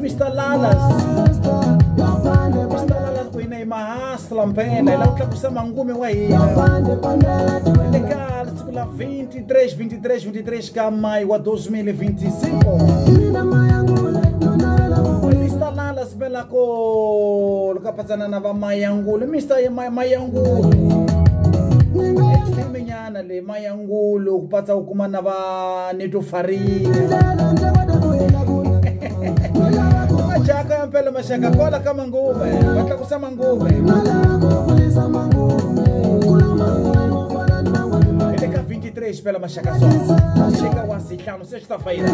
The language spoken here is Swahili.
Mr. Lalas kuina imahasla mpena ila utakusema ngume wa hila legal sikula 23 kamai wa 2025 Mr. Lalas bela ko lukapatana na Mayangulu Mr. Mayangulu menyana le Mayangulu kupata hukuma na ba Neto Farina Chaka mpela mashaka kola kama ngume wata kusema ngume Eleka 23 pela mashaka só chega o assistão sexta-feira